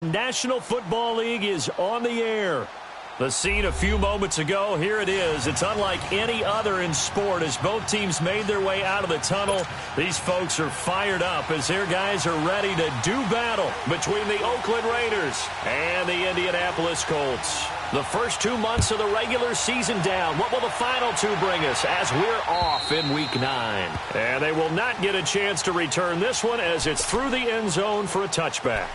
National Football League is on the air. The scene a few moments ago, here it is. It's unlike any other in sport as both teams made their way out of the tunnel. These folks are fired up as their guys are ready to do battle between the Oakland Raiders and the Indianapolis Colts. The first 2 months of the regular season down. What will the final two bring us as we're off in Week 9? And they will not get a chance to return this one as it's through the end zone for a touchback.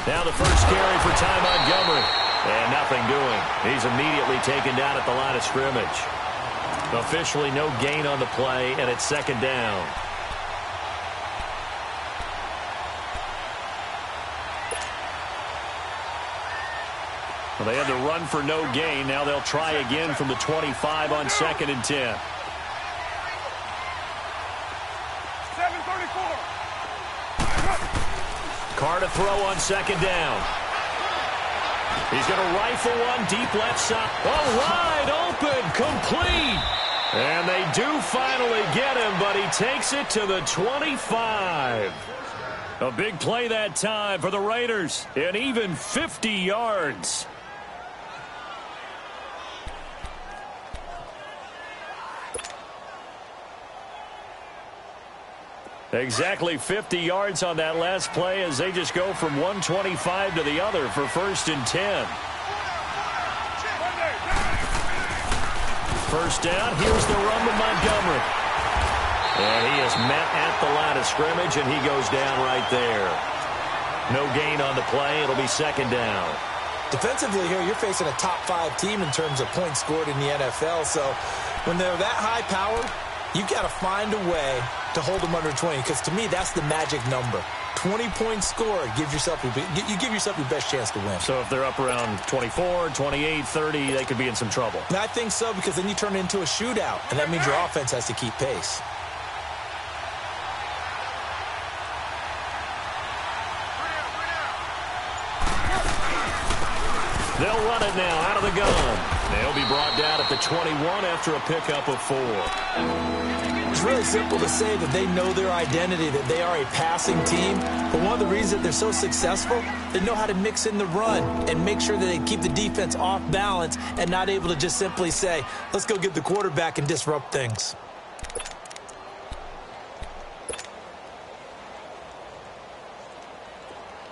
Now the first carry for Ty Montgomery. And nothing doing. He's immediately taken down at the line of scrimmage. Officially no gain on the play, and it's second down. Well, they had to run for no gain. Now they'll try again from the 25 on 2nd and 10. Carr to throw on 2nd down. He's going to rifle one deep left side. Oh, wide open, complete. And they do finally get him, but he takes it to the 25. A big play that time for the Raiders, and even 50 yards. Exactly 50 yards on that last play as they just go from 125 to the other for 1st and 10. First down, here's the run to Montgomery. And he is met at the line of scrimmage, and he goes down right there. No gain on the play. It'll be 2nd down. Defensively here, you're facing a top 5 team in terms of points scored in the NFL. So when they're that high powered, you've got to find a way to hold them under 20, because to me, that's the magic number. 20 points scored, you give yourself your best chance to win. So if they're up around 24, 28, 30, they could be in some trouble. And I think so, because then you turn it into a shootout, and that means your offense has to keep pace. They'll run it now out of the gun. They'll be brought down at the 21 after a pickup of 4. It's really simple to say that they know their identity, that they are a passing team. But one of the reasons that they're so successful, they know how to mix in the run and make sure that they keep the defense off balance and not able to just simply say, let's go get the quarterback and disrupt things.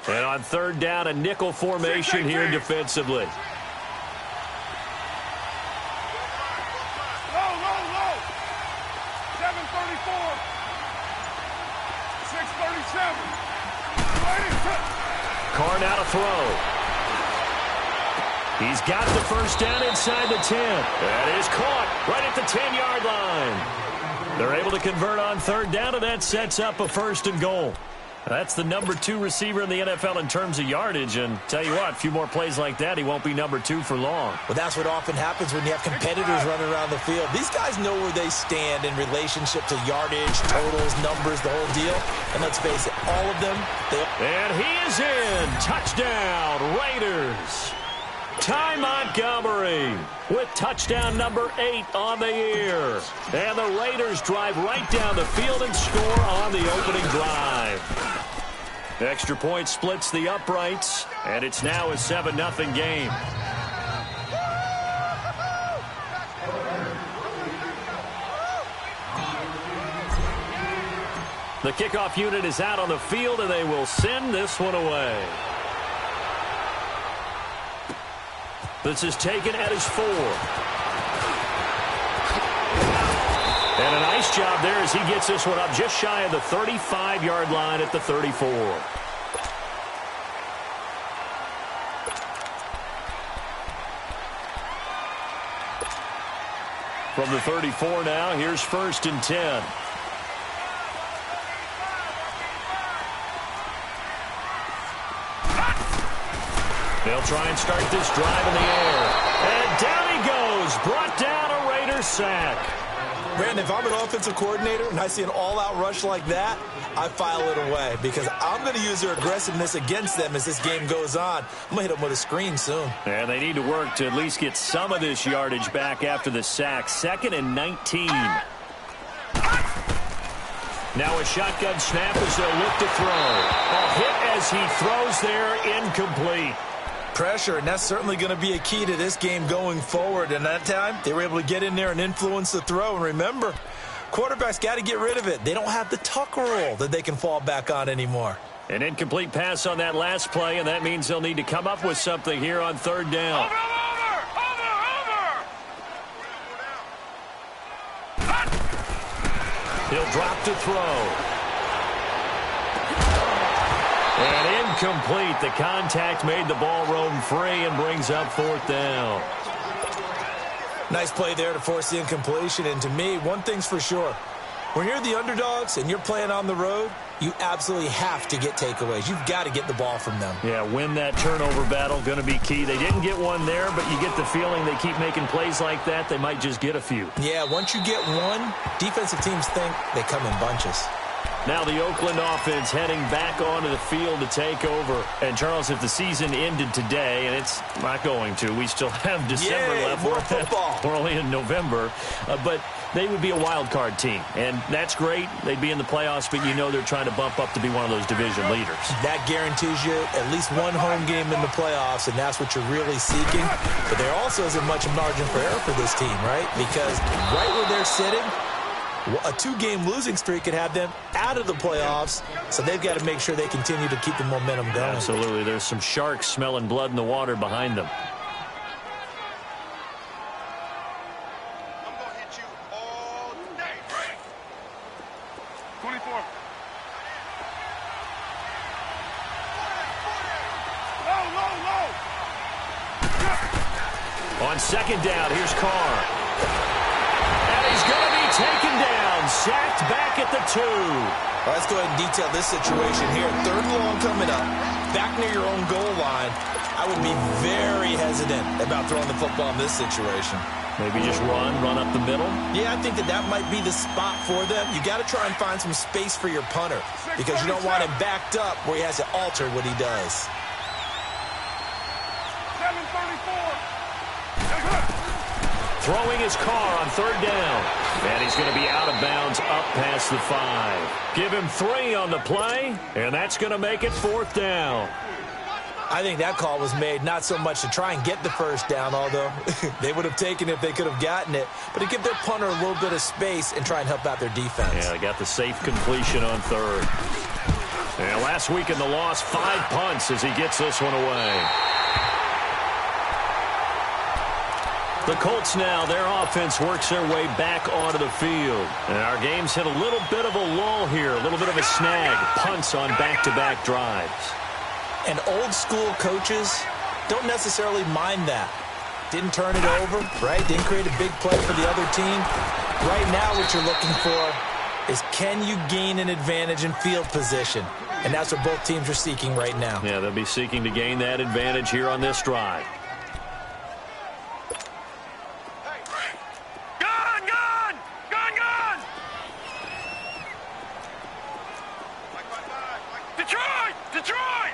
And on 3rd down, a nickel formation here defensively. Carr now to throw. He's got the first down inside the 10. That is caught right at the 10-yard line. They're able to convert on 3rd down, and that sets up a 1st and goal. That's the number 2 receiver in the NFL in terms of yardage. And tell you what, a few more plays like that, he won't be number 2 for long. Well, that's what often happens when you have competitors running around the field. These guys know where they stand in relationship to yardage, totals, numbers, the whole deal. And let's face it, all of them. And he is in. Touchdown, Raiders. Ty Montgomery with touchdown number 8 on the year. And the Raiders drive right down the field and score on the opening drive. Extra point splits the uprights, and it's now a 7-0 game. The kickoff unit is out on the field, and they will send this one away. This is taken at his 4. And a nice job there as he gets this one up just shy of the 35-yard line at the 34. From the 34 now, here's 1st and 10. They'll try and start this drive in the air. And down he goes. Brought down a Raider sack. Brandon, if I'm an offensive coordinator and I see an all-out rush like that, I file it away because I'm going to use their aggressiveness against them as this game goes on. I'm going to hit them with a screen soon. And they need to work to at least get some of this yardage back after the sack. 2nd and 19. Now a shotgun snap as they'll look to throw. A hit as he throws there, incomplete. Pressure, and that's certainly going to be a key to this game going forward. And that time, they were able to get in there and influence the throw. And remember, quarterbacks got to get rid of it. They don't have the tuck roll that they can fall back on anymore. An incomplete pass on that last play, and that means they'll need to come up with something here on 3rd down. He'll drop to throw. And incomplete. The contact made the ball roam free and brings up 4th down. Nice play there to force the incompletion. And to me, one thing's for sure. When you're the underdogs and you're playing on the road, you absolutely have to get takeaways. You've got to get the ball from them. Yeah, win that turnover battle, going to be key. They didn't get one there, but you get the feeling they keep making plays like that, they might just get a few. Yeah, once you get one, defensive teams think they come in bunches. Now the Oakland offense heading back onto the field to take over. And, Charles, if the season ended today, and it's not going to, we still have December left. More football. We're only in November. But they would be a wild card team. And that's great. They'd be in the playoffs, but you know they're trying to bump up to be one of those division leaders. That guarantees you at least one home game in the playoffs, and that's what you're really seeking. But there also isn't much margin for error for this team, right? Because right where they're sitting, a 2-game losing streak could have them out of the playoffs, so they've got to make sure they continue to keep the momentum going. Absolutely. There's some sharks smelling blood in the water behind them. I'm going to hit you all day. 24. Low. On 2nd down, here's Carr. And he's going to be taken down, sacked back at the 2. All right, let's go ahead and detail this situation here. 3rd and long coming up, back near your own goal line. I would be very hesitant about throwing the football in this situation. Maybe just run up the middle? Yeah, I think that might be the spot for them. You got to try and find some space for your punter because you don't want him backed up where he has to alter what he does. 7:34. Throwing his Carr on 3rd down. And he's going to be out of bounds up past the 5. Give him 3 on the play, and that's going to make it 4th down. I think that call was made not so much to try and get the 1st down, although they would have taken it if they could have gotten it, but to give their punter a little bit of space and try and help out their defense. Yeah, they got the safe completion on 3rd. And last week in the loss, 5 punts as he gets this one away. The Colts now, their offense works their way back onto the field. And our game's hit a little bit of a lull here, a little bit of a snag. Punts on back-to-back drives. And old-school coaches don't necessarily mind that. Didn't turn it over, right? Didn't create a big play for the other team. Right now what you're looking for is can you gain an advantage in field position? And that's what both teams are seeking right now. Yeah, they'll be seeking to gain that advantage here on this drive. Detroit!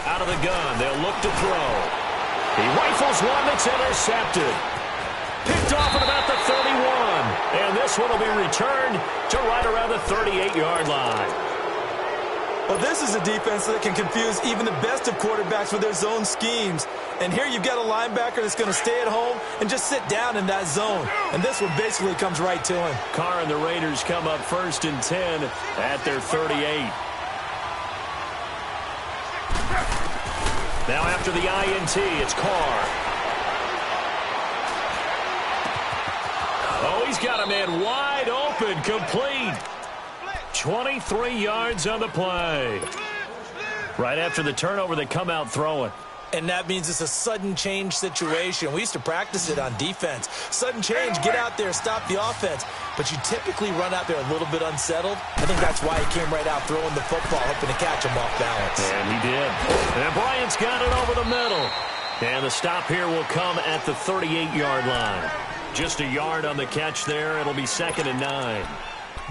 Out of the gun, they'll look to throw. He rifles one that's intercepted. Picked off at about the 31. And this one will be returned to right around the 38-yard line. Well, this is a defense that can confuse even the best of quarterbacks with their zone schemes. And here you've got a linebacker that's going to stay at home and just sit down in that zone. And this one basically comes right to him. Carr and the Raiders come up 1st and 10 at their 38. Now after the INT, it's Carr. Oh, he's got a man wide open, complete. 23 yards on the play. Right after the turnover, they come out throwing. And that means it's a sudden change situation. We used to practice it on defense. Sudden change, get out there, stop the offense. But you typically run out there a little bit unsettled. I think that's why he came right out throwing the football, hoping to catch him off balance. And he did. And Bryant's got it over the middle. And the stop here will come at the 38-yard line. Just a yard on the catch there. It'll be 2nd and 9.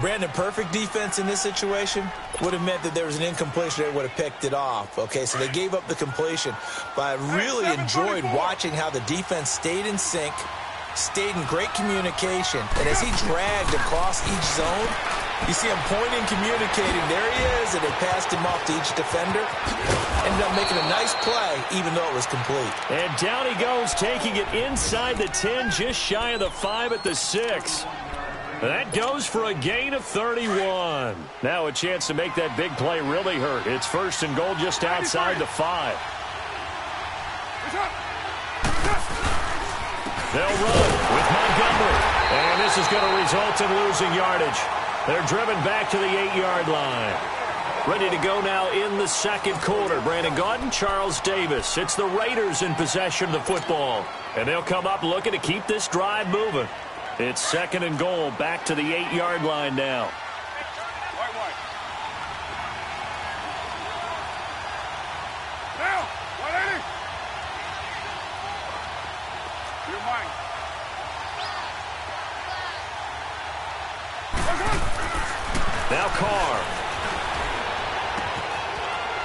Brandon, perfect defense in this situation would have meant that there was an incompletion. They would have picked it off. Okay, so they gave up the completion. But I really enjoyed watching how the defense stayed in sync, stayed in great communication. And as he dragged across each zone, you see him pointing, communicating. There he is, and they passed him off to each defender. Ended up making a nice play, even though it was complete. And down he goes, taking it inside the 10, just shy of the 5 at the 6. That goes for a gain of 31. Now a chance to make that big play really hurt. It's 1st and goal just outside the 5. They'll run with Montgomery. And this is going to result in losing yardage. They're driven back to the 8-yard line. Ready to go now in the 2nd quarter. Brandon Gaudin, Charles Davis. It's the Raiders in possession of the football. And they'll come up looking to keep this drive moving. It's 2nd and goal, back to the 8-yard line now. Now Carr.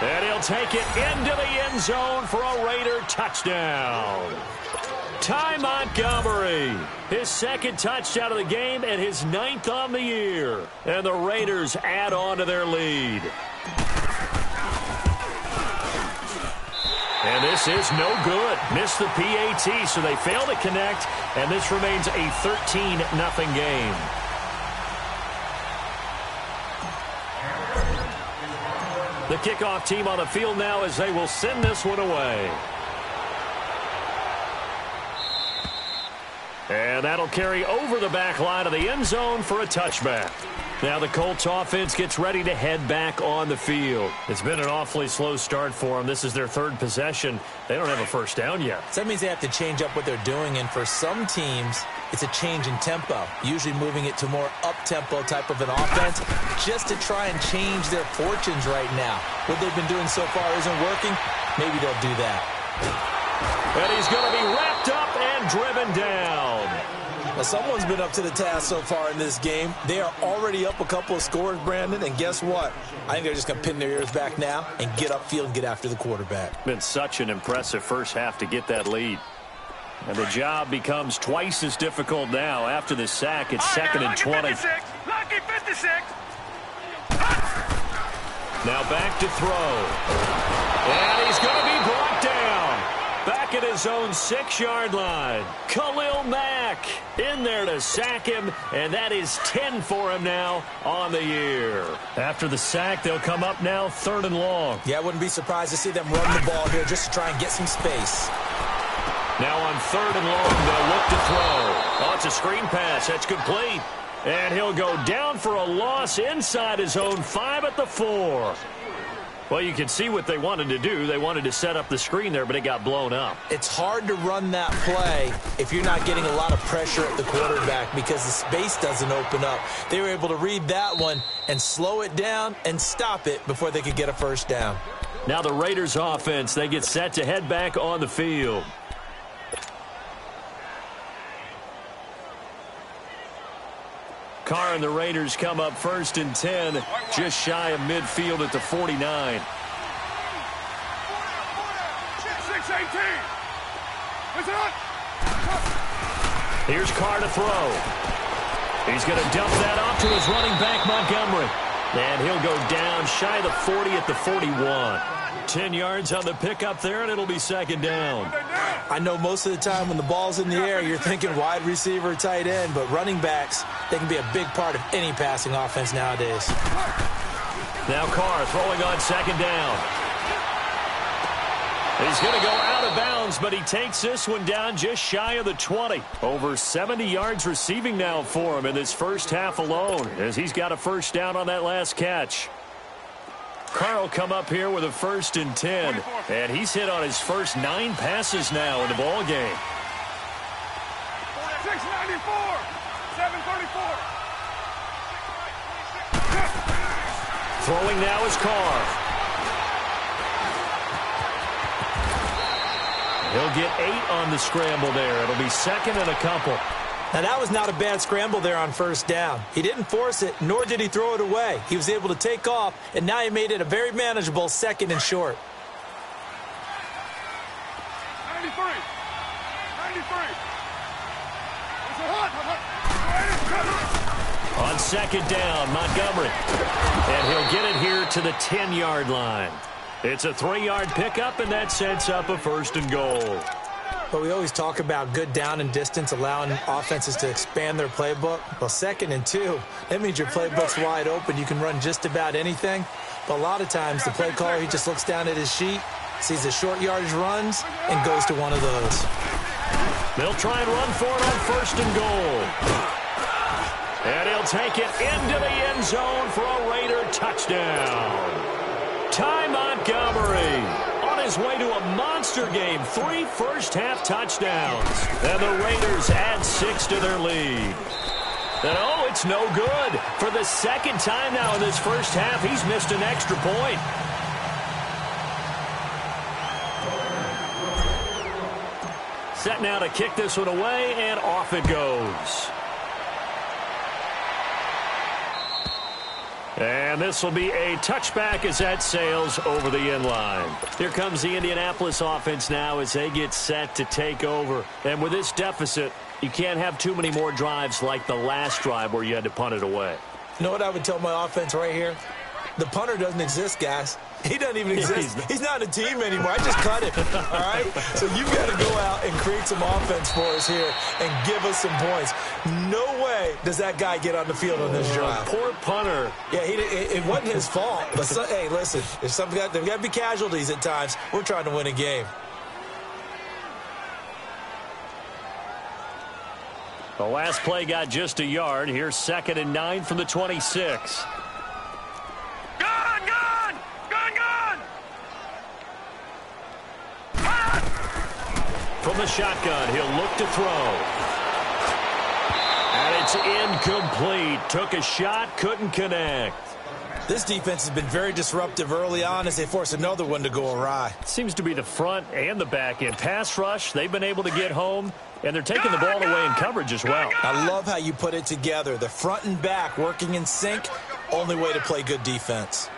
And he'll take it into the end zone for a Raider touchdown. Ty Montgomery, his 2nd touchdown of the game and his 9th on the year. And the Raiders add on to their lead. And this is no good. Missed the PAT, so they fail to connect, and this remains a 13-0 game. The kickoff team on the field now as they will send this one away. And that'll carry over the back line of the end zone for a touchback. Now the Colts offense gets ready to head back on the field. It's been an awfully slow start for them. This is their 3rd possession. They don't have a first down yet. So that means they have to change up what they're doing, and for some teams, it's a change in tempo, usually moving it to more up-tempo type of an offense just to try and change their fortunes right now. What they've been doing so far isn't working. Maybe they'll do that. And he's going to be wrapped up and driven down. Well, someone's been up to the task so far in this game. They are already up a couple of scores, Brandon, and guess what? I think they're just going to pin their ears back now and get upfield and get after the quarterback. Been such an impressive first half to get that lead. And the job becomes twice as difficult now after the sack. It's 2nd and 20. Lucky 56. Now back to throw. And he's going to be brought down. Back at his own 6-yard line. Khalil Mack in there to sack him, and that is 10 for him now on the year. After the sack, they'll come up now 3rd and long. Yeah, I wouldn't be surprised to see them run the ball here just to try and get some space. Now on 3rd and long, they'll look to throw. Oh, it's a screen pass. That's complete. And he'll go down for a loss inside his own 5 at the 4. Well, you can see what they wanted to do. They wanted to set up the screen there, but it got blown up. It's hard to run that play if you're not getting a lot of pressure at the quarterback because the space doesn't open up. They were able to read that one and slow it down and stop it before they could get a first down. Now the Raiders offense, they get set to head back on the field. Carr and the Raiders come up 1st and 10, just shy of midfield at the 49. 6-18. Here's Carr to throw. He's going to dump that off to his running back, Montgomery. And he'll go down shy of the 40 at the 41. 10 yards on the pickup there, and it'll be 2nd down. I know most of the time when the ball's in the air, you're thinking wide receiver, tight end, but running backs, they can be a big part of any passing offense nowadays. Now Carr throwing on 2nd down. He's going to go out of bounds, but he takes this one down just shy of the 20. Over 70 yards receiving now for him in this first half alone, as he's got a first down on that last catch. Carr will come up here with a 1st and 10, and he's hit on his first 9 passes now in the ball game. 694, 734. Throwing now is Carr. He'll He'll get 8 on the scramble there. It'll be second and a couple. Now, that was not a bad scramble there on first down. He didn't force it, nor did he throw it away. He was able to take off, and now he made it a very manageable second and short. 93. 93. On second down, Montgomery. And he'll get it here to the 10-yard line. It's a 3-yard pickup, and that sets up a first and goal. But we always talk about good down and distance, allowing offenses to expand their playbook. Well, second and 2, that means your playbook's wide open. You can run just about anything. But a lot of times, the play caller, he just looks down at his sheet, sees the short yardage runs, and goes to one of those. They'll try and run for it on first and goal. And he'll take it into the end zone for a Raider touchdown. Ty Montgomery on his way to a monster game. 3 first-half touchdowns. And the Raiders add 6 to their lead. And oh, it's no good. For the second time now in this first half, he's missed an extra point. Set now to kick this one away, and off it goes. And this will be a touchback as that sails over the end line. Here comes the Indianapolis offense now as they get set to take over. And with this deficit, you can't have too many more drives like the last drive where you had to punt it away. You know what I would tell my offense right here? The punter doesn't exist, guys. He doesn't even exist. He's not a team anymore. I just cut him, all right? So you've got to go out and create some offense for us here and give us some points. No way does that guy get on the field on this drive. Poor punter. Yeah, it wasn't his fault. But, hey, listen, there's got to be casualties at times. We're trying to win a game. The last play got just a yard. Here's second and 9 from the 26. From the shotgun, he'll look to throw. And it's incomplete. Took a shot, couldn't connect. This defense has been very disruptive early on as they force another one to go awry. Seems to be the front and the back end. Pass rush, they've been able to get home, and they're taking the ball away in coverage as well. I love how you put it together. The front and back working in sync, only way to play good defense.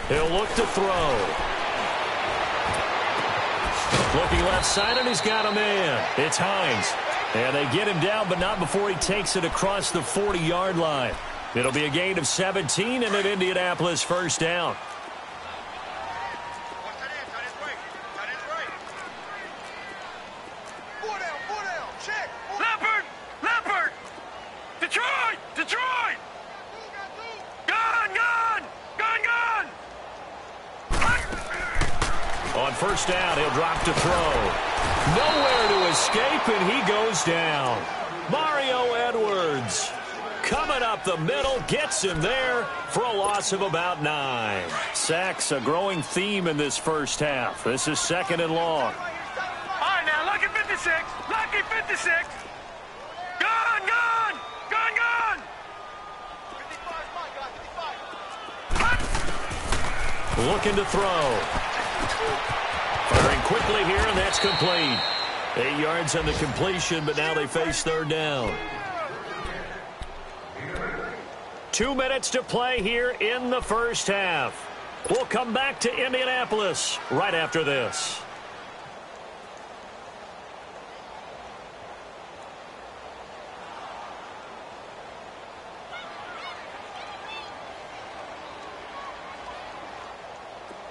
He'll look to throw. Looking left side, and he's got a man. It's Hines. And they get him down, but not before he takes it across the 40-yard line. It'll be a gain of 17 and an Indianapolis first down. On first down, he'll drop to throw. Nowhere to escape, and he goes down. Mario Edwards coming up the middle, gets him there for a loss of about 9. Sacks, a growing theme in this first half. This is second and long. All right, now, lucky 56. Lucky 56. Gone, gone. Gone, gone. 55, my God, 55. Looking to throw. Firing quickly here, and that's complete. 8 yards on the completion, but now they face third down. 2 minutes to play here in the first half. We'll come back to Indianapolis right after this.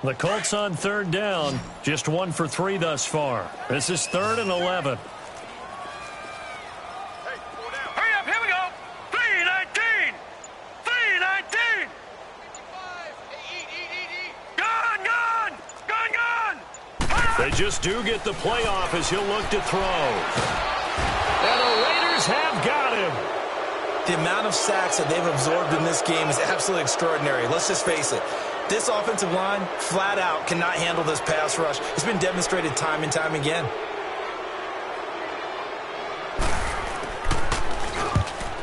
The Colts on third down, just 1 for 3 thus far. This is 3rd and 11. Hurry up, here we go. 3:19. 3:19. Gone, gone. Gone, gone. They just do get the playoff as he'll look to throw. And the Raiders have got him. The amount of sacks that they've absorbed in this game is absolutely extraordinary. Let's just face it. This offensive line, flat out, cannot handle this pass rush. It's been demonstrated time and time again.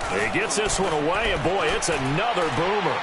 He gets this one away, and boy, it's another boomer.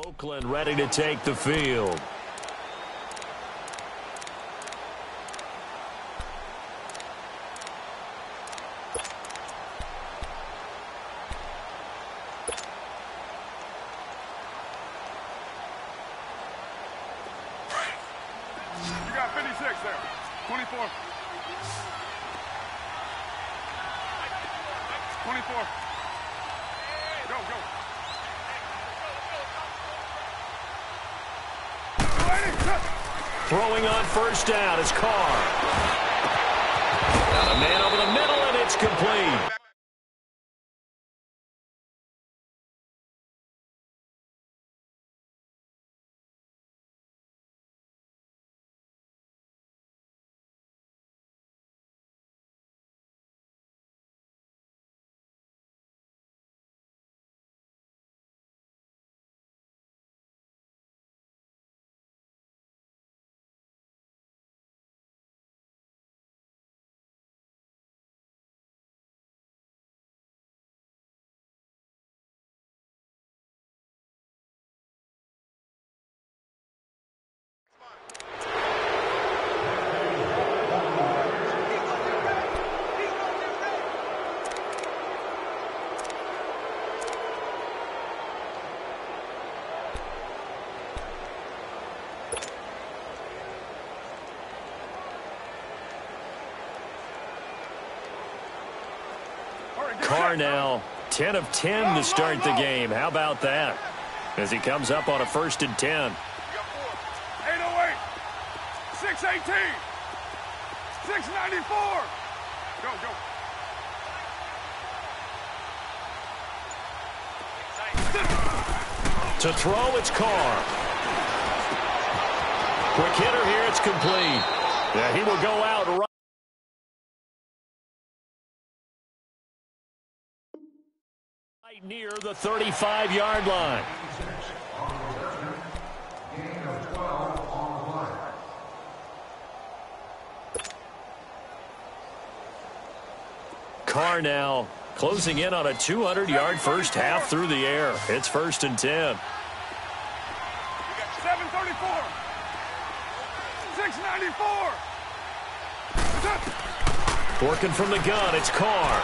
Oakland ready to take the field. You got 56 there. 24. 24. Go, go. Throwing on first down is Carr. Got a man over the middle, and it's complete. Carr now 10 of 10 to start the game. How about that? As he comes up on a 1st and 10. 808. 618. 694. Go, go. To throw, it's Carr. Quick hitter here, it's complete. Yeah, he will go out right near the 35-yard line. Carr now closing in on a 200-yard first half through the air. It's 1st and 10. 734. 694. Working from the gun, it's Carr.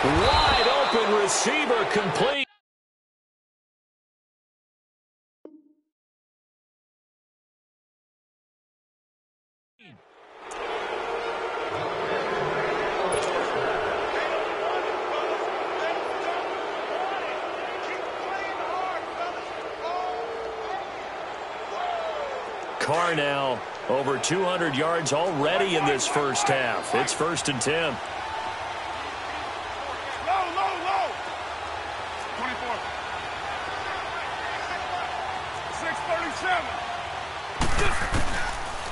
Wide open receiver, complete. Carr now over 200 yards already in this first half. It's 1st and 10.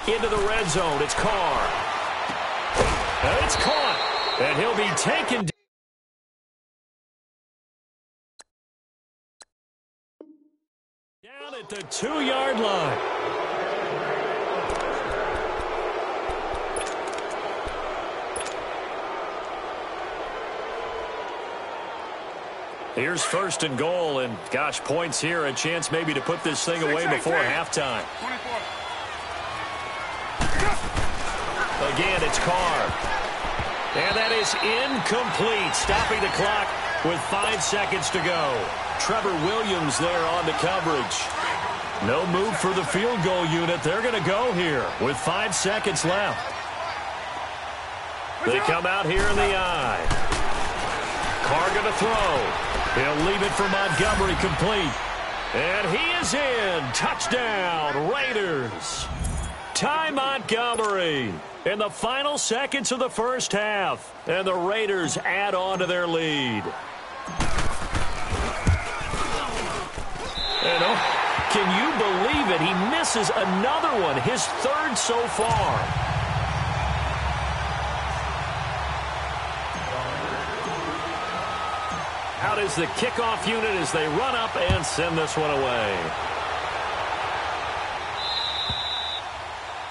Into the red zone, it's Carr. And it's caught, and he'll be taken down at the 2-yard line. Here's 1st and goal, and gosh, points here, a chance maybe to put this thing away before halftime. 24. Again, it's Carr. And that is incomplete, stopping the clock with 5 seconds to go. Trevor Williams there on the coverage. No move for the field goal unit. They're going to go here with 5 seconds left. They come out here in the eye. Carr going to throw. He'll leave it for Montgomery, complete. And he is in. Touchdown, Raiders. Ty Montgomery in the final seconds of the first half. And the Raiders add on to their lead. And can you believe it? He misses another one, his 3rd so far. Out is the kickoff unit as they run up and send this one away.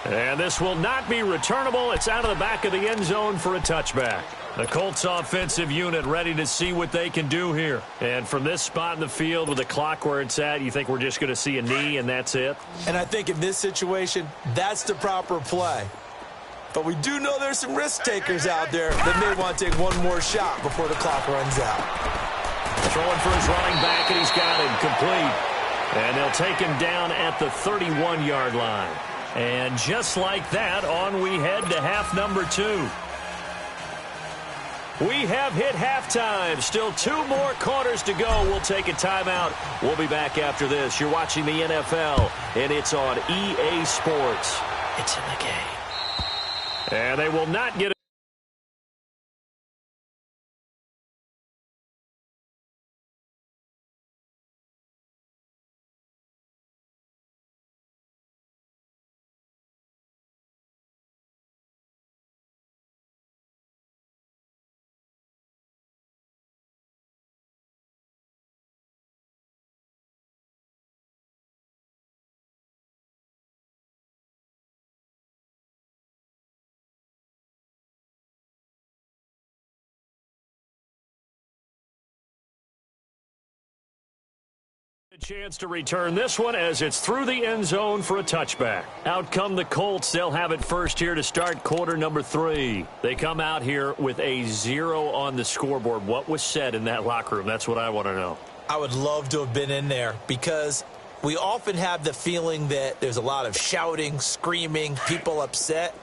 And this will not be returnable. It's out of the back of the end zone for a touchback. The Colts offensive unit ready to see what they can do here. And from this spot in the field with the clock where it's at, you think we're just going to see a knee and that's it? And I think in this situation, that's the proper play. But we do know there's some risk takers out there that may want to take one more shot before the clock runs out. Throwing for his running back, and he's got him complete. And they'll take him down at the 31-yard line. And just like that, on we head to half number 2. We have hit halftime. Still 2 more quarters to go. We'll take a timeout. We'll be back after this. You're watching the NFL, and it's on EA Sports. It's in the game. And they will not get a chance to return this one as it's through the end zone for a touchback. Out come the Colts. They'll have it first here to start quarter number 3. They come out here with a 0 on the scoreboard. What was said in that locker room? That's what I want to know. I would love to have been in there because we often have the feeling that there's a lot of shouting, screaming, people upset.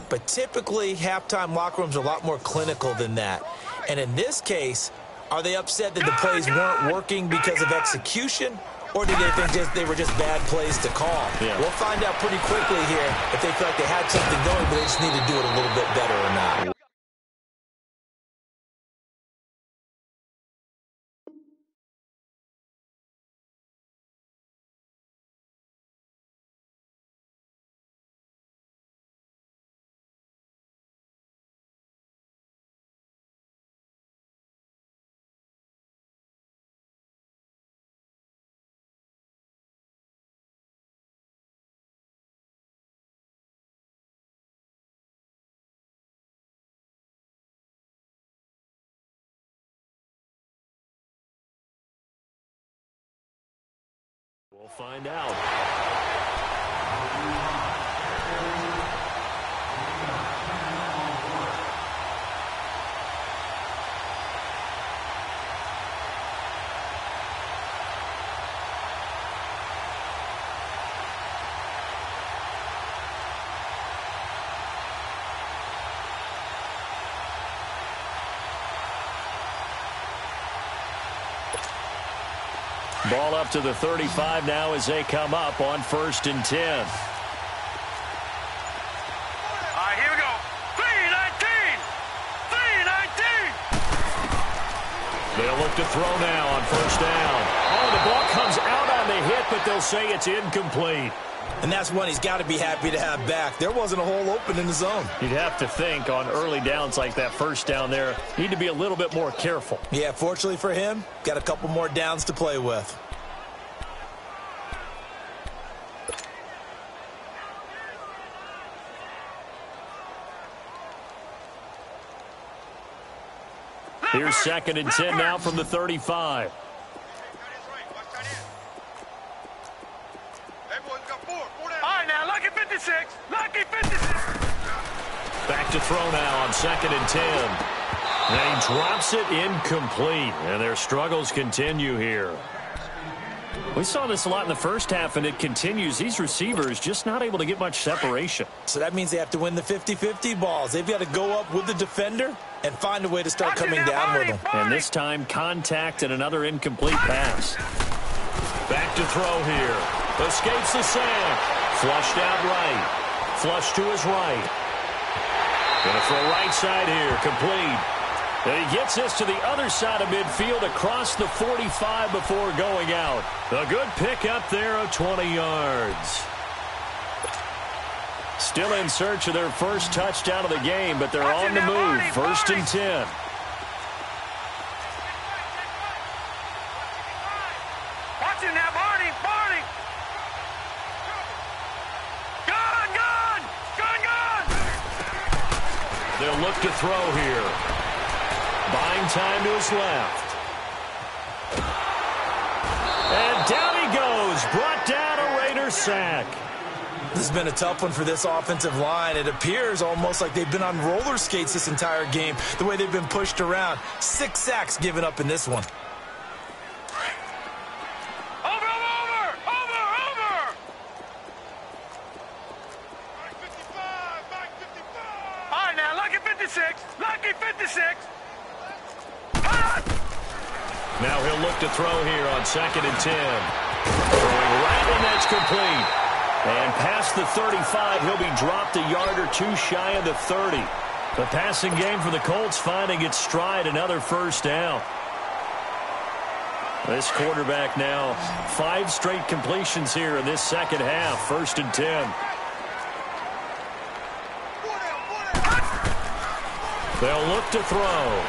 But typically, halftime locker rooms are a lot more clinical than that. And in this case, are they upset that the plays weren't working because of execution, or did they think they were just bad plays to call? Yeah. We'll find out pretty quickly here if they feel like they had something going, but they just need to do it a little bit better or not. We'll find out. Ball up to the 35 now as they come up on 1st and 10. All right, here we go. 3-19. 3-19. They'll look to throw now on 1st down. Oh, the ball comes out on the hit, but they'll say it's incomplete. And that's one he's got to be happy to have back. There wasn't a hole open in the zone. You'd have to think on early downs like that 1st down there, need to be a little bit more careful. Yeah, fortunately for him, got a couple more downs to play with. Here's 2nd and 10 now from the 35. Back to throw now on 2nd and 10. And he drops it incomplete. And their struggles continue here. We saw this a lot in the first half, and it continues. These receivers just not able to get much separation. So that means they have to win the 50-50 balls. They've got to go up with the defender and find a way to start coming down with them. And this time, contact and another incomplete pass. Back to throw here. Escapes the sack. Flushed out right. Flushed to his right. Going to throw right side here. Complete. And he gets this to the other side of midfield across the 45 before going out. A good pick up there of 20 yards. Still in search of their first touchdown of the game, but they're on the move. 1st and 10. Watching now, Barney. Gun. They'll look to throw here. Buying time to his left. And down he goes. Brought down a Raider sack. This has been a tough one for this offensive line. It appears almost like they've been on roller skates this entire game, the way they've been pushed around. 6 sacks given up in this one. Over! Back 55! All right, now, lucky 56. Lucky 56. Now he'll look to throw here on 2nd and 10. Throwing right, and that's complete. And past the 35, he'll be dropped a yard or two shy of the 30. The passing game for the Colts finding its stride, another first down. This quarterback now, 5 straight completions here in this second half, 1st and 10. They'll look to throw.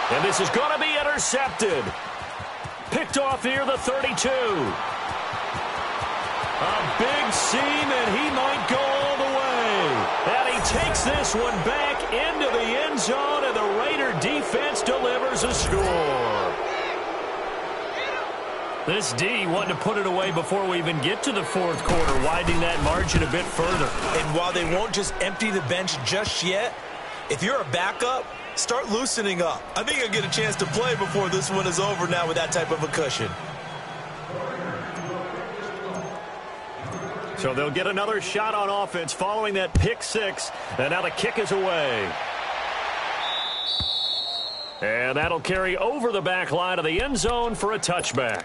And this is going to be intercepted. Picked off near the 32. A big seam, and he might go all the way. And he takes this one back into the end zone, and the Raider defense delivers a score. This D wanting to put it away before we even get to the 4th quarter, widening that margin a bit further. And while they won't just empty the bench just yet, if you're a backup, start loosening up. I think you'll get a chance to play before this one is over now with that type of a cushion. So they'll get another shot on offense following that pick 6. And now the kick is away. And that'll carry over the back line of the end zone for a touchback.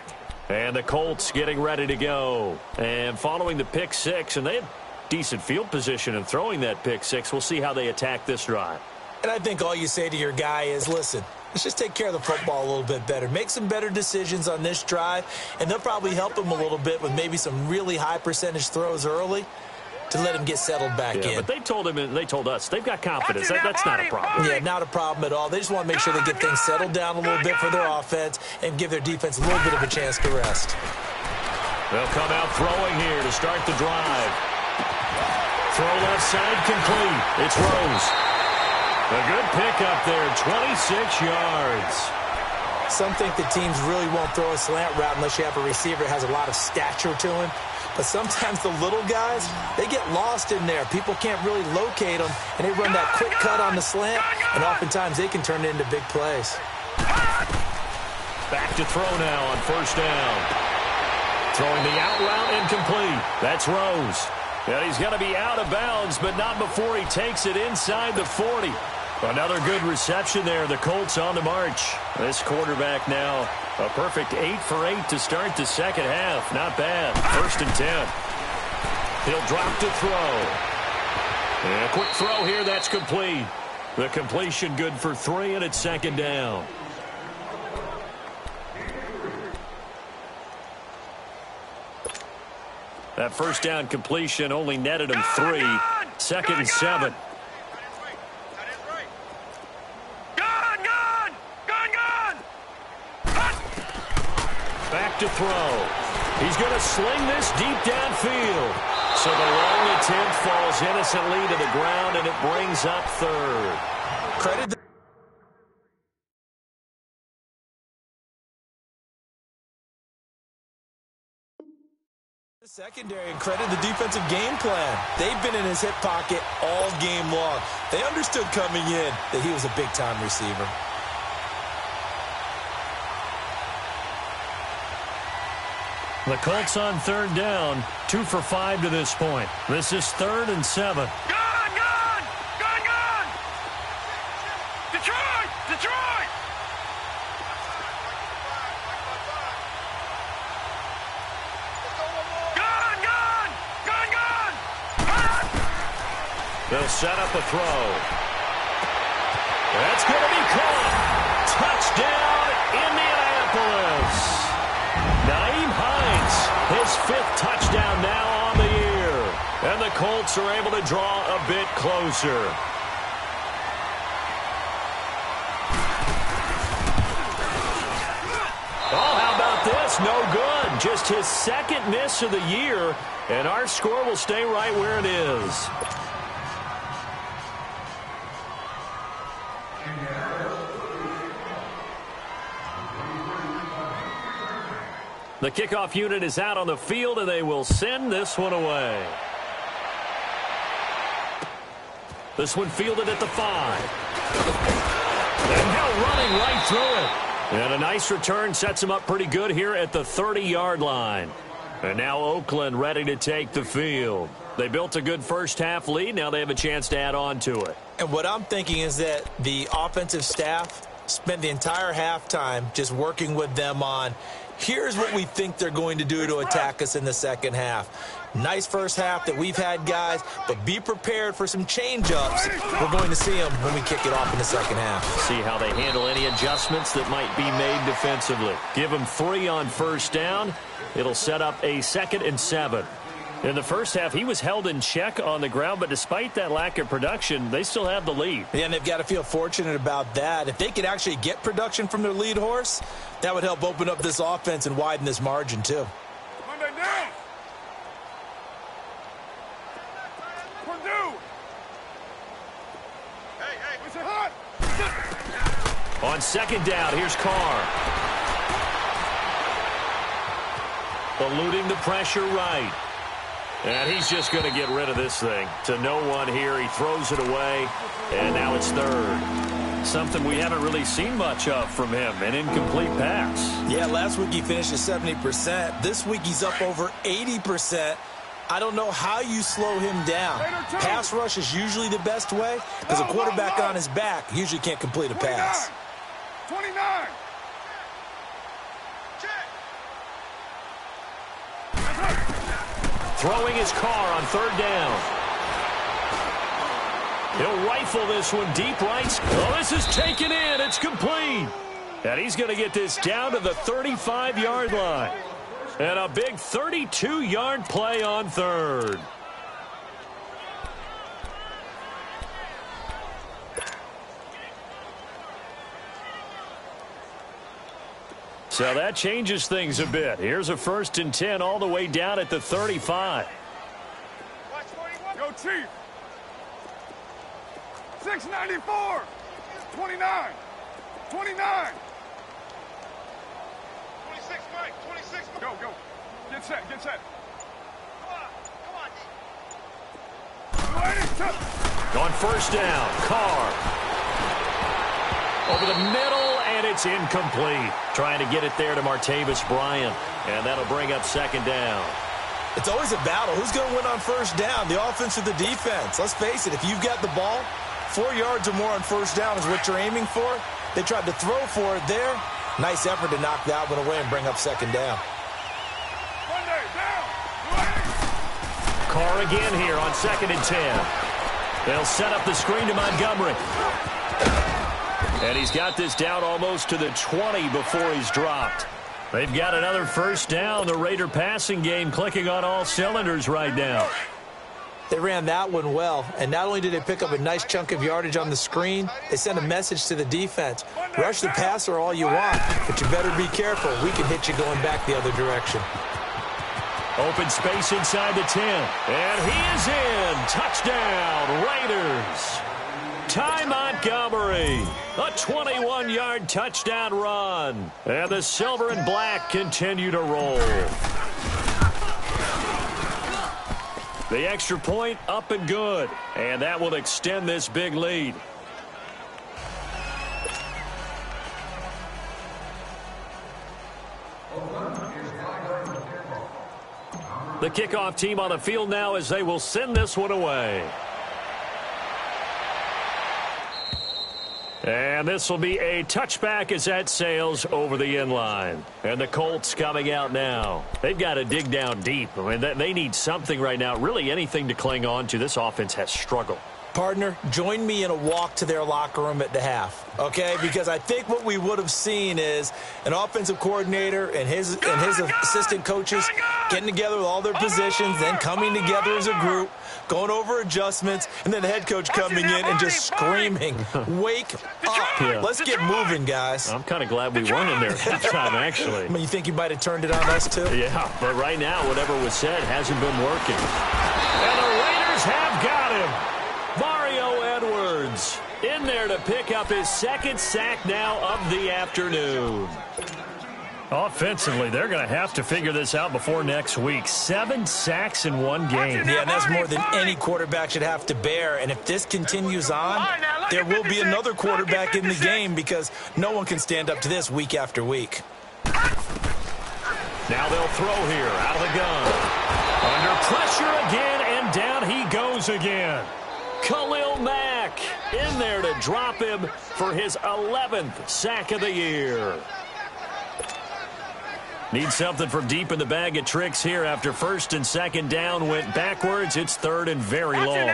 And the Colts getting ready to go. And following the pick 6, and they had decent field position in throwing that pick 6. We'll see how they attack this drive. And I think all you say to your guy is, listen, let's just take care of the football a little bit better. Make some better decisions on this drive, and they'll probably help him a little bit with maybe some really high percentage throws early to let him get settled back in. But they told him, and they told us, they've got confidence. That's not a problem. Yeah, not a problem at all. They just want to make sure they get things settled down a little bit for their offense and give their defense a little bit of a chance to rest. They'll come out throwing here to start the drive. Throw left side complete. It's Rose. A good pickup there, 26 yards. Some think the teams really won't throw a slant route unless you have a receiver that has a lot of stature to him. But sometimes the little guys, they get lost in there. People can't really locate them, and they run that quick cut on the slant, and oftentimes they can turn it into big plays. Back to throw now on 1st down. Throwing the out route incomplete. That's Rose. And he's going to be out of bounds, but not before he takes it inside the 40. Another good reception there. The Colts on the march. This quarterback now a perfect 8 for 8 to start the second half. Not bad. 1st and 10. He'll drop to throw. And a quick throw here. That's complete. The completion good for 3, and it's 2nd down. That 1st down completion only netted him 3. 2nd and 7. Back to throw. He's going to sling this deep downfield. So the long attempt falls innocently to the ground, and it brings up 3rd. Credit the secondary and credit the defensive game plan. They've been in his hip pocket all game long. They understood coming in that he was a big-time receiver. The Colts on 3rd down, 2 for 5 to this point. This is 3rd and 7. Gone! Detroit! Gone! They'll set up a throw. That's going to be caught. Touchdown, Indianapolis. Naeem Hines, his 5th touchdown now on the year. And the Colts are able to draw a bit closer. Oh, how about this? No good. Just his 2nd miss of the year. And our score will stay right where it is. The kickoff unit is out on the field, and they will send this one away. This one fielded at the 5. And now running right through it. And a nice return sets him up pretty good here at the 30-yard line. And now Oakland ready to take the field. They built a good first-half lead. Now they have a chance to add on to it. And what I'm thinking is that the offensive staff spent the entire halftime just working with them on, here's what we think they're going to do to attack us in the second half. Nice first half that we've had, guys, but be prepared for some change-ups. We're going to see them when we kick it off in the second half. See how they handle any adjustments that might be made defensively. Give them 3 on first down. It'll set up a 2nd and 7. In the first half, he was held in check on the ground, but despite that lack of production, they still have the lead. Yeah, and they've got to feel fortunate about that. If they could actually get production from their lead horse, that would help open up this offense and widen this margin, too. Monday down. Purdue. Hey, what's it hot? On 2nd down, here's Carr. Eluding the pressure right. And he's just going to get rid of this thing. To no one here. He throws it away. And now it's 3rd. Something we haven't really seen much of from him. An incomplete pass. Yeah, last week he finished at 70%. This week he's up over 80%. I don't know how you slow him down. Pass rush is usually the best way because a quarterback on his back usually can't complete a pass. 29. Throwing his Carr on 3rd down. He'll rifle this one deep right. Oh, this is taken in. It's complete. And he's going to get this down to the 35-yard line. And a big 32-yard play on 3rd. So that changes things a bit. Here's a 1st and 10 all the way down at the 35. Go Chief. 694. 29. 29. 26, Mike. 26. Go. Get set. Come on. On 1st down, Carr. Over the middle, and it's incomplete. Trying to get it there to Martavis Bryant, and that'll bring up 2nd down. It's always a battle. Who's going to win on 1st down, the offense or the defense? Let's face it, if you've got the ball, 4 yards or more on 1st down is what you're aiming for. They tried to throw for it there. Nice effort to knock that one away and bring up 2nd down. Carr again here on 2nd and 10. They'll set up the screen to Montgomery. And he's got this down almost to the 20 before he's dropped. They've got another 1st down. The Raider passing game clicking on all cylinders right now. They ran that one well, and not only did they pick up a nice chunk of yardage on the screen, they sent a message to the defense. Rush the passer all you want, but you better be careful. We can hit you going back the other direction. Open space inside the 10. And he is in. Touchdown, Raiders. Ty Montgomery, a 21-yard touchdown run. And the silver and black continue to roll. The extra point up and good. And that will extend this big lead. The kickoff team on the field now as they will send this one away. And this will be a touchback as that sails over the end line. And the Colts coming out now. They've got to dig down deep. I mean, they need something right now, really anything to cling on to. This offense has struggled. Partner, join me in a walk to their locker room at the half, okay? Because I think what we would have seen is an offensive coordinator and his assistant coaches getting together with all their positions, then coming together as a group, going over adjustments, and then the head coach coming in and just screaming, wake up. Yeah. Let's get moving, guys. I'm kind of glad we weren't in there at that time, actually. I mean, you think you might have turned it on us, too? Yeah, but right now, whatever was said hasn't been working. And the Raiders have got him. Mario Edwards in there to pick up his 2nd sack now of the afternoon. Offensively, they're going to have to figure this out before next week. 7 sacks in one game. Yeah, and that's more than any quarterback should have to bear. And if this continues on, there will be another quarterback in the game because no one can stand up to this week after week. Now they'll throw here out of the gun. Under pressure again, and down he goes again. Khalil Mack in there to drop him for his 11th sack of the year. Need something from deep in the bag of tricks here after first and second down went backwards. It's third and very long.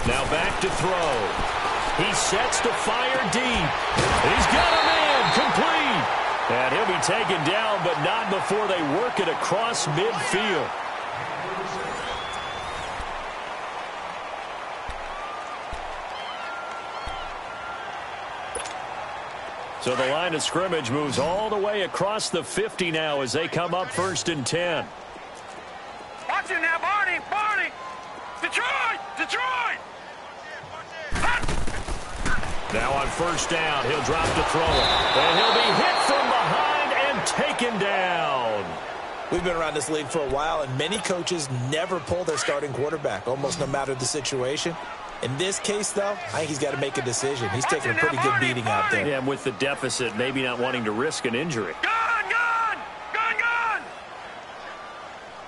Now back to throw. He sets to fire deep. He's got a man complete. And he'll be taken down, but not before they work it across midfield. So the line of scrimmage moves all the way across the 50 now as they come up first and 10. Watch it now, Barney! Detroit! Now on first down, he'll drop to throw it. And he'll be hit from behind and taken down. We've been around this league for a while, and many coaches never pull their starting quarterback, almost no matter the situation. In this case, though, I think he's got to make a decision. He's taking a pretty good beating out there. Yeah, and with the deficit, maybe not wanting to risk an injury. Gun!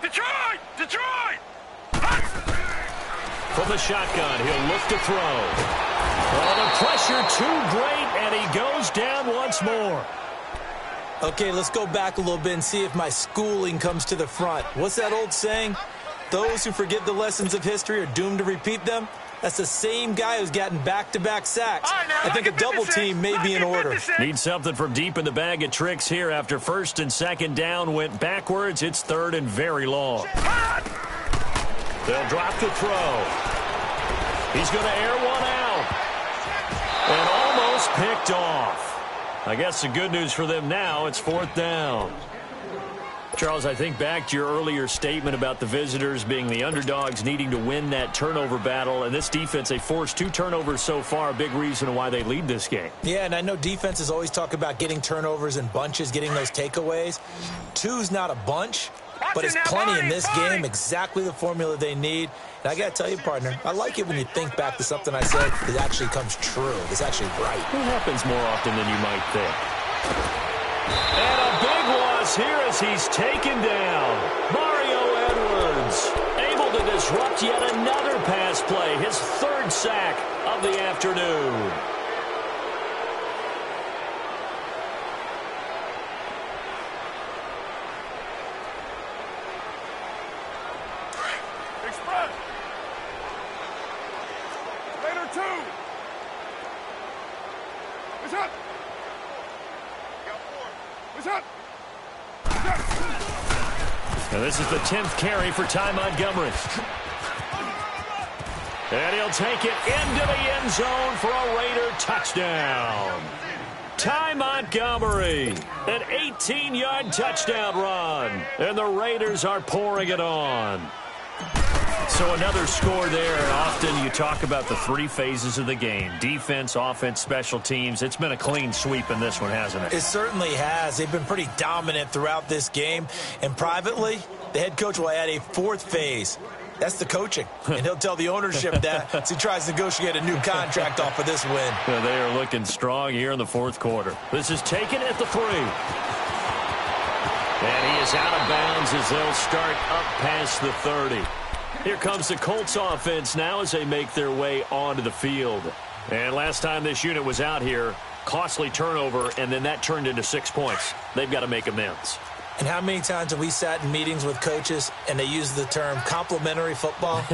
Detroit! From the shotgun, he'll look to throw. Oh, the pressure too great, and he goes down once more. Okay, let's go back a little bit and see if my schooling comes to the front. What's that old saying? Those who forget the lessons of history are doomed to repeat them. That's the same guy who's gotten back-to-back sacks. I think a double team may be in order. Need something from deep in the bag of tricks here after first and second down went backwards. It's third and very long. They'll drop the throw. He's going to air one out. And almost picked off. I guess the good news for them now, it's fourth down. Charles, I think back to your earlier statement about the visitors being the underdogs needing to win that turnover battle. And this defense, they forced 2 turnovers so far, a big reason why they lead this game. Yeah, and I know defenses always talk about getting turnovers in bunches, getting those takeaways. 2's not a bunch, but it's plenty in this game, exactly the formula they need. And I got to tell you, partner, I like it when you think back to something I said that actually comes true. It's actually right. It happens more often than you might think. And a big loss here as he's taken down. Mario Edwards able to disrupt yet another pass play, his 3rd sack of the afternoon. Express! Later 2! What's up? What's up? And this is the 10th carry for Ty Montgomery. And he'll take it into the end zone for a Raider touchdown. Ty Montgomery, an 18-yard touchdown run. And the Raiders are pouring it on. So another score there. Often you talk about the 3 phases of the game. Defense, offense, special teams. It's been a clean sweep in this one, hasn't it? It certainly has. They've been pretty dominant throughout this game. And privately, the head coach will add a 4th phase. That's the coaching. And he'll tell the ownership that as he tries to negotiate a new contract off of this win. Yeah, they are looking strong here in the 4th quarter. This is taken at the 3. And he is out of bounds as they'll start up past the 30. Here comes the Colts offense now as they make their way onto the field. And last time this unit was out here, costly turnover, and then that turned into 6 points. They've got to make amends. And how many times have we sat in meetings with coaches and they use the term complementary football?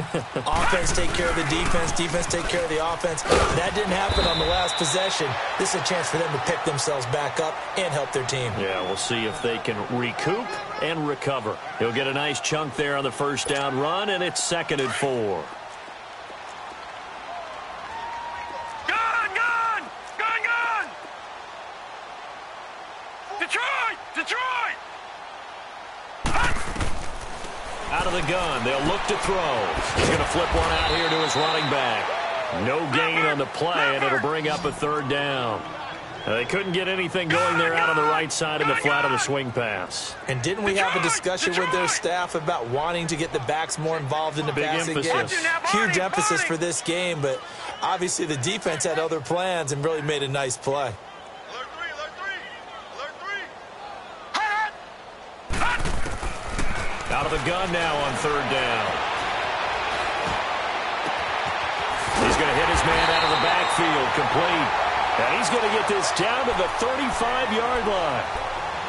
Offense take care of the defense, defense take care of the offense. That didn't happen on the last possession. This is a chance for them to pick themselves back up and help their team. Yeah, we'll see if they can recoup and recover. He'll get a nice chunk there on the first down run, and it's 2nd and 4. Gun! Detroit! Out of the gun, they'll look to throw. He's going to flip one out here to his running back. No gain on the play, and it'll bring up a 3rd down. They couldn't get anything going there out on the right side of the flat of the swing pass. And didn't we have a discussion with their staff about wanting to get the backs more involved in the passing game? Huge emphasis for this game, but obviously the defense had other plans and really made a nice play. Out of the gun now on third down. He's going to hit his man out of the backfield, complete. And he's going to get this down to the 35-yard line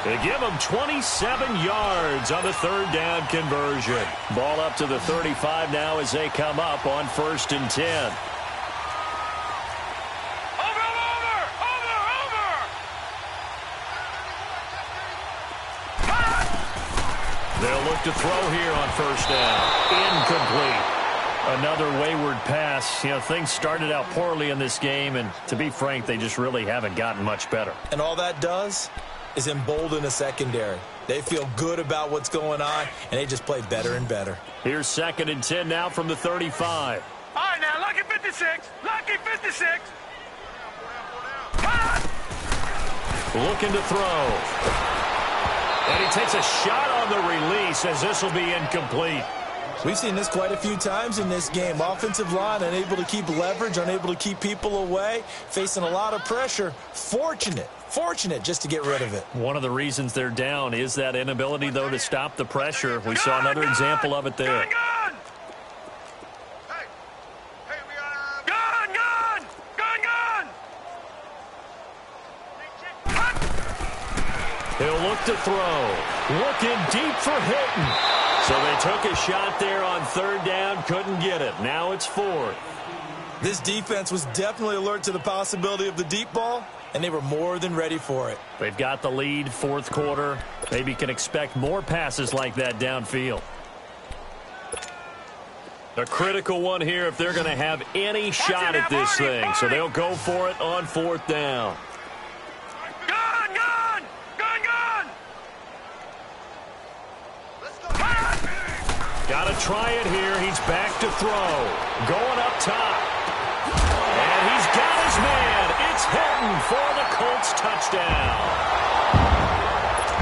to give him 27 yards on the third down conversion. Ball up to the 35 now as they come up on 1st and 10. They'll look to throw here on 1st down. Incomplete. Another wayward pass. You know, things started out poorly in this game, and to be frank, they just really haven't gotten much better. And all that does is embolden a secondary. They feel good about what's going on, and they just play better and better. Here's 2nd and 10 now from the 35. All right, now, lucky 56. Lucky 56. Looking to throw. And he takes a shot on the release as this will be incomplete. We've seen this quite a few times in this game. Offensive line unable to keep leverage, unable to keep people away, facing a lot of pressure. Fortunate just to get rid of it. One of the reasons they're down is that inability, though, to stop the pressure. We saw another example of it there. Gun! He'll look to throw. Looking deep for Hilton. So they took a shot there on third down, couldn't get it. Now it's 4th. This defense was definitely alert to the possibility of the deep ball, and they were more than ready for it. They've got the lead, 4th quarter. Maybe can expect more passes like that downfield. A critical one here if they're going to have any shot at this thing. So they'll go for it on 4th down. Got to try it here. He's back to throw. Going up top. And he's got his man. It's Hilton for the Colts touchdown.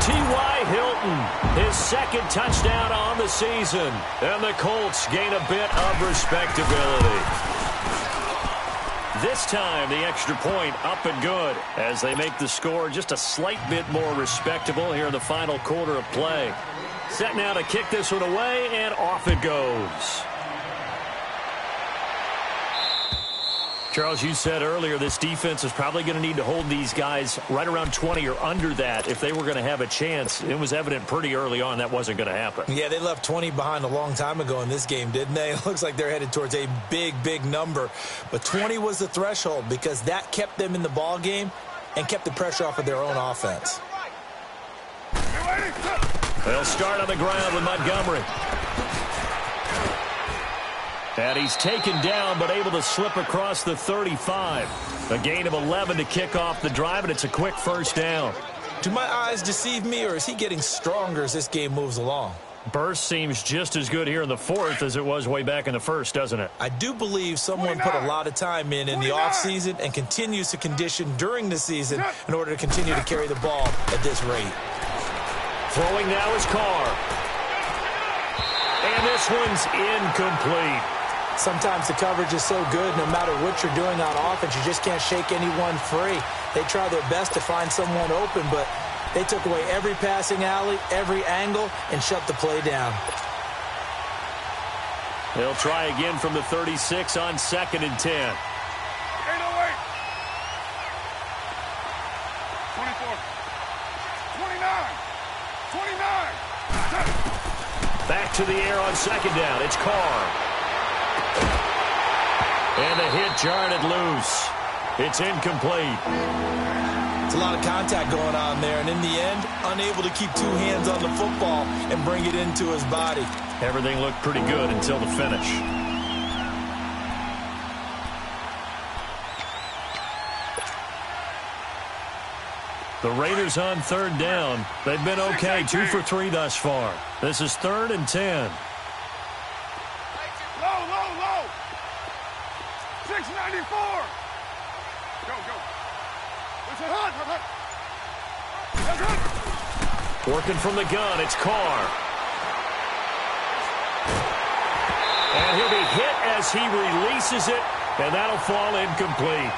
T.Y. Hilton, his 2nd touchdown on the season. And the Colts gain a bit of respectability. This time, the extra point up and good as they make the score just a slight bit more respectable here in the final quarter of play. Set now to kick this one away, and off it goes. Charles, you said earlier this defense is probably going to need to hold these guys right around 20 or under that if they were going to have a chance. It was evident pretty early on that wasn't going to happen. Yeah, they left 20 behind a long time ago in this game, didn't they? It looks like they're headed towards a big number. But 20 was the threshold because that kept them in the ball game and kept the pressure off of their own offense. They'll start on the ground with Montgomery. And he's taken down but able to slip across the 35. A gain of 11 to kick off the drive, and it's a quick 1st down. Do my eyes deceive me, or is he getting stronger as this game moves along? Burst seems just as good here in the 4th as it was way back in the 1st, doesn't it? I do believe someone put a lot of time in the offseason and continues to condition during the season in order to continue to carry the ball at this rate. Throwing now is Carr. And this one's incomplete. Sometimes the coverage is so good, no matter what you're doing on offense, you just can't shake anyone free. They try their best to find someone open, but they took away every passing alley, every angle, and shut the play down. They'll try again from the 36 on 2nd and 10. Hey, no way. 24. 29. 29. Back to the air on 2nd down. It's Carr. And the hit jarred it loose. It's incomplete. It's a lot of contact going on there, and in the end, unable to keep 2 hands on the football and bring it into his body. Everything looked pretty good until the finish. The Raiders on 3rd down. They've been okay, 2 for 3 thus far. This is 3rd and 10. Low. 694. Go. Working from the gun, it's Carr. And he'll be hit as he releases it, and that'll fall incomplete.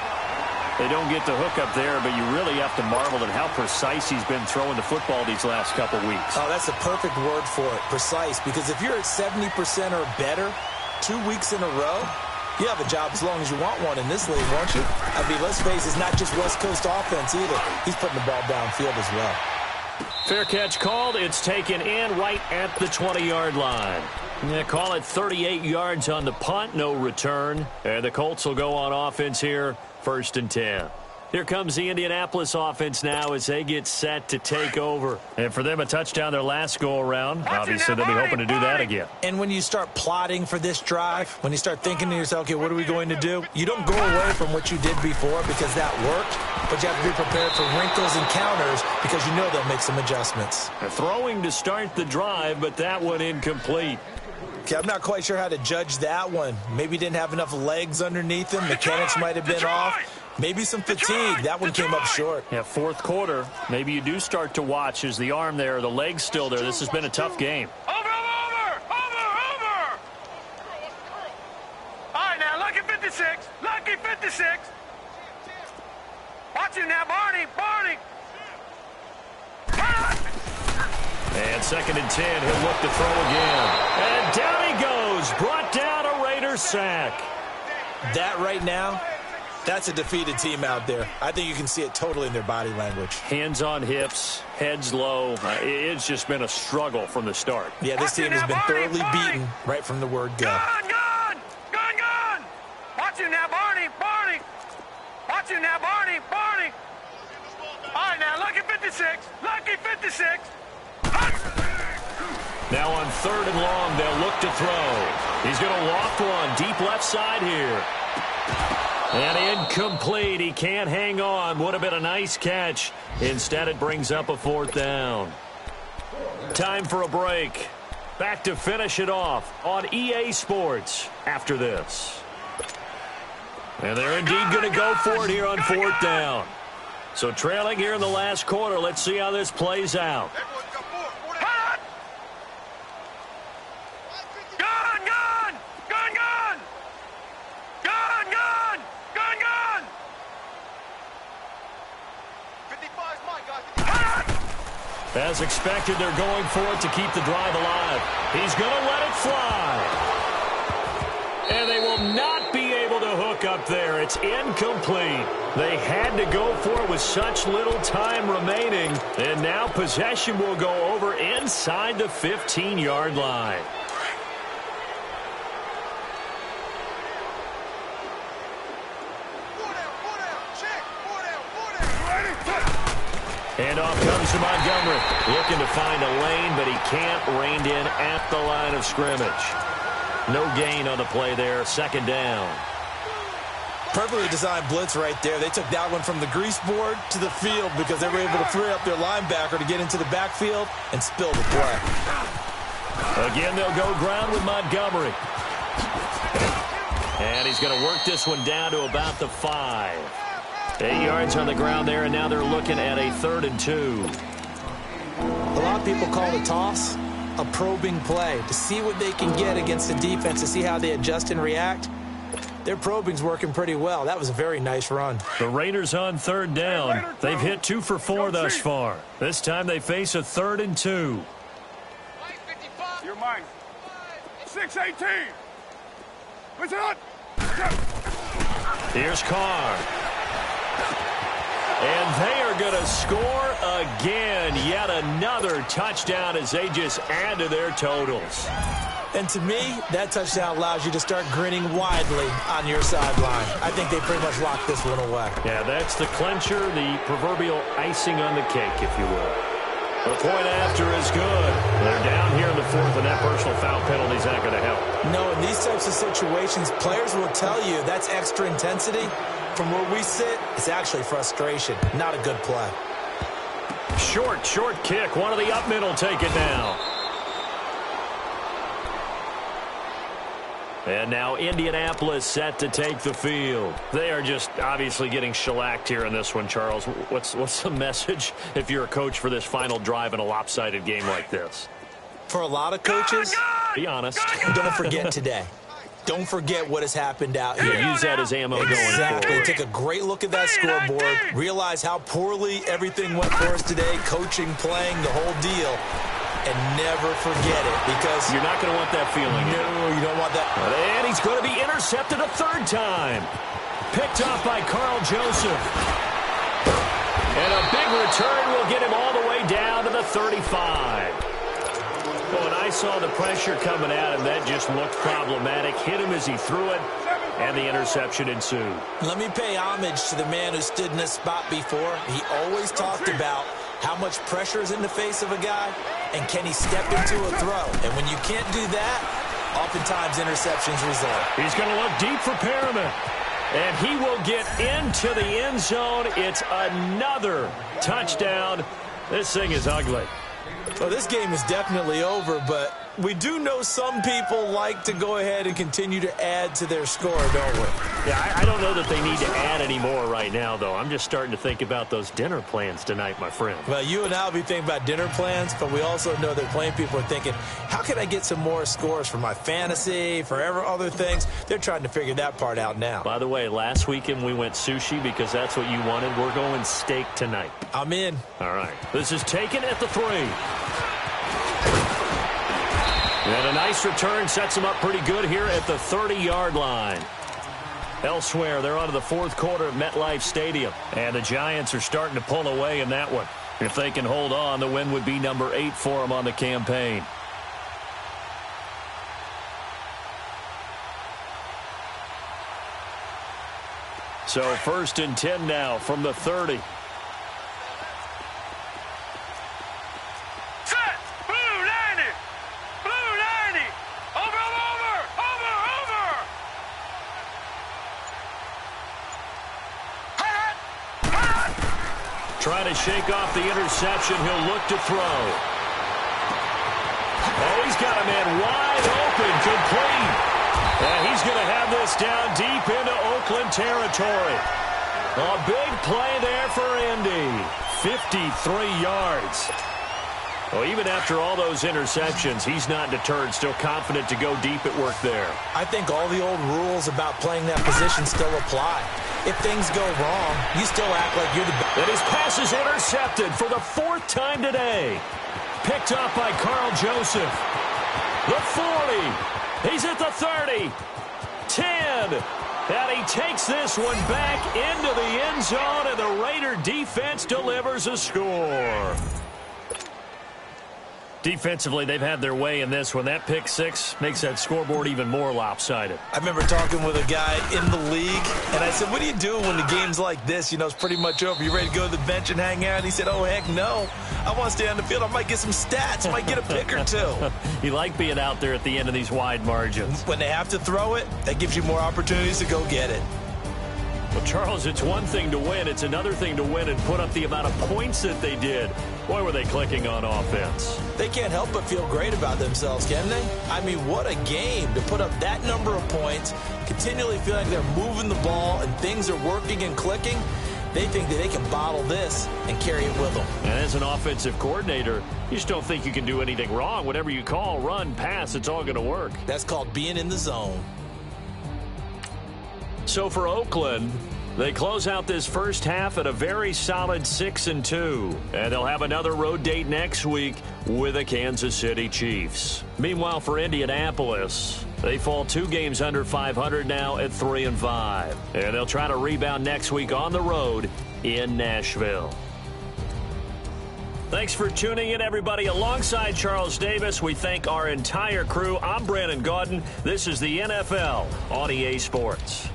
They don't get the hook up there, but you really have to marvel at how precise he's been throwing the football these last couple weeks. Oh, that's the perfect word for it, precise, because if you're at 70% or better 2 weeks in a row, you have a job as long as you want one in this league, won't you? I mean, let's face it, it's not just West Coast offense either. He's putting the ball downfield as well. Fair catch called. It's taken in right at the 20-yard line. Yeah, call it 38 yards on the punt, no return. And the Colts will go on offense here, 1st and 10. Here comes the Indianapolis offense now as they get set to take over. And for them, a touchdown their last go-around. Obviously, they'll be hoping to do that again. And when you start plotting for this drive, when you start thinking to yourself, okay, what are we going to do? You don't go away from what you did before because that worked, but you have to be prepared for wrinkles and counters because you know they'll make some adjustments. Throwing to start the drive, but that one incomplete. Okay, I'm not quite sure how to judge that one. Maybe didn't have enough legs underneath him. Mechanics might have been off. Maybe some fatigue. That one came up short. Yeah, 4th quarter. Maybe you do start to watch as the arm there, the leg's still there. This has been a tough game. Over! All right, now, lucky 56. Lucky 56. Watch him now, Barney. And 2nd and 10, he'll look to throw again. And down he goes, brought down a Raider sack. That right now, that's a defeated team out there. I think you can see it totally in their body language. Hands on hips, heads low. It's just been a struggle from the start. Yeah, this team has been thoroughly beaten right from the word go. Gun! Watch him now, Barney. Watch him now, Barney. All right, now, lucky 56. Now on 3rd and long, they'll look to throw. He's going to loft one deep left side here. And incomplete. He can't hang on. Would have been a nice catch. Instead, it brings up a 4th down. Time for a break. Back to finish it off on EA Sports after this. And they're indeed going to go for it here on 4th down. So trailing here in the last quarter. Let's see how this plays out. As expected, they're going for it to keep the drive alive. He's going to let it fly. And they will not be able to hook up there. It's incomplete. They had to go for it with such little time remaining. And now possession will go over inside the 15-yard line. Handoff comes to Montgomery. Looking to find a lane, but he can't. Reined in at the line of scrimmage. No gain on the play there. 2nd down. Perfectly designed blitz right there. They took that one from the grease board to the field because they were able to free up their linebacker to get into the backfield and spill the play. Again, they'll go ground with Montgomery. And he's going to work this one down to about the 5. 8 yards on the ground there, and now they're looking at a 3rd and 2. A lot of people call the toss a probing play to see what they can get against the defense, to see how they adjust and react. Their probing's working pretty well. That was a very nice run. The Raiders on 3rd down. They've hit 2 for 4 thus far. This time they face a 3rd and 2. You're mine. 6-18. What's up? Here's Carr. And they are going to score again. Yet another touchdown as they just add to their totals. And to me, that touchdown allows you to start grinning widely on your sideline. I think they pretty much locked this one away. Yeah, that's the clincher, the proverbial icing on the cake, if you will. The point after is good. They're down here in the 4th, and that personal foul penalty is not going to help. No, in these types of situations, players will tell you that's extra intensity. From where we sit, it's actually frustration. Not a good play. Short kick. One of the up middle take it now. And now Indianapolis set to take the field. They are just obviously getting shellacked here in this one, Charles. What's the message if you're a coach for this final drive in a lopsided game like this? For a lot of coaches, be honest. Don't forget today. Don't forget what has happened out here. Use that as ammo going Exactly. forward. Take a great look at that scoreboard. Realize how poorly everything went for us today. Coaching, playing, the whole deal. And never forget it, because you're not going to want that feeling. No, you don't want that. And he's going to be intercepted a third time. Picked off by Carl Joseph. And a big return will get him all the way down to the 35. Well, when I saw the pressure coming at him, that just looked problematic. Hit him as he threw it, and the interception ensued. Let me pay homage to the man who stood in this spot before. He always talked about how much pressure is in the face of a guy, and can he step into a throw? And when you can't do that, oftentimes interceptions result. He's going to look deep for Perriman. And he will get into the end zone. It's another touchdown. This thing is ugly. Well, this game is definitely over, but we do know some people like to go ahead and continue to add to their score, don't we? Yeah, I don't know that they need to add any more right now, though. I'm just starting to think about those dinner plans tonight, my friend. Well, you and I will be thinking about dinner plans, but we also know that plenty of people are thinking, how can I get some more scores for my fantasy, for other things? They're trying to figure that part out now. By the way, last weekend we went sushi because that's what you wanted. We're going steak tonight. I'm in. All right. This is taken at the 3. And a nice return sets them up pretty good here at the 30-yard line. Elsewhere, they're on to the fourth quarter of MetLife Stadium. And the Giants are starting to pull away in that one. If they can hold on, the win would be number 8 for them on the campaign. So 1st and 10 now from the 30. Trying to shake off the interception. He'll look to throw. Oh, he's got a man wide open, complete. And he's going to have this down deep into Oakland territory. A big play there for Indy. 53 yards. Well, even after all those interceptions, he's not deterred, still confident to go deep at work there. I think all the old rules about playing that position still apply. If things go wrong, you still act like you're the best. And his pass is intercepted for the 4th time today. Picked up by Carl Joseph. The 40. He's at the 30. 10. And he takes this one back into the end zone, and the Raider defense delivers a score. Defensively, they've had their way in this one. That pick 6 makes that scoreboard even more lopsided. I remember talking with a guy in the league, and I said, what do you do when the game's like this? You know, it's pretty much over. You ready to go to the bench and hang out? And he said, oh, heck no. I want to stay on the field. I might get some stats. Might get a pick or 2. You like being out there at the end of these wide margins. When they have to throw it, that gives you more opportunities to go get it. Well, Charles, it's one thing to win. It's another thing to win and put up the amount of points that they did. Boy, were they clicking on offense. They can't help but feel great about themselves, can they? I mean, what a game to put up that number of points, continually feel like they're moving the ball and things are working and clicking. They think that they can bottle this and carry it with them. And as an offensive coordinator, you just don't think you can do anything wrong. Whatever you call, run, pass, it's all going to work. That's called being in the zone. So for Oakland, they close out this first half at a very solid 6-2. And they'll have another road date next week with the Kansas City Chiefs. Meanwhile, for Indianapolis, they fall 2 games under 500 now at 3-5. And they'll try to rebound next week on the road in Nashville. Thanks for tuning in, everybody. Alongside Charles Davis, we thank our entire crew. I'm Brandon Gaudin. This is the NFL on EA Sports.